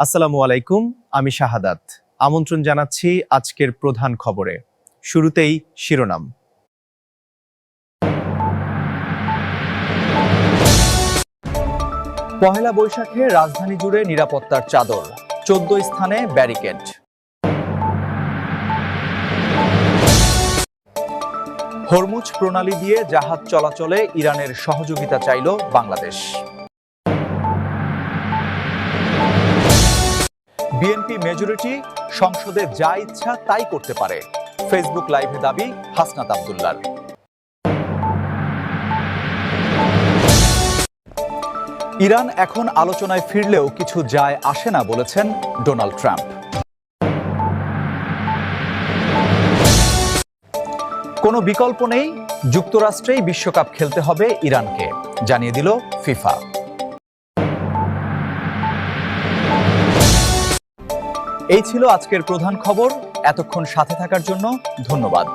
আসসালামু আলাইকুম, আমি শাহাদাত। আমন্ত্রণ জানাচ্ছি আজকের প্রধান খবরে। শুরুতেই শিরোনাম। পহেলা বৈশাখে রাজধানী জুড়ে নিরাপত্তার চাদর, 14 স্থানে ব্যারিকেড। হরমুজ প্রণালী দিয়ে জাহাজ চলাচলে ইরানের সহযোগিতা চাইল বাংলাদেশ। বিএনপি মেজরিটি, সংসদে যা ইচ্ছা তাই করতে পারে, ফেসবুক লাইভে দাবি হাসনাত আব্দুল্লাহর। ইরান এখন আলোচনায় ফিরলেও কিছু যায় আসে না বলেছেন ডোনাল্ড ট্রাম্প। কোনো বিকল্প নেই, যুক্তরাষ্ট্রেই বিশ্বকাপ খেলতে হবে ইরানকে, জানিয়ে দিল ফিফা। এই ছিল আজকের প্রধান খবর। এতক্ষণ সাথে থাকার জন্য ধন্যবাদ।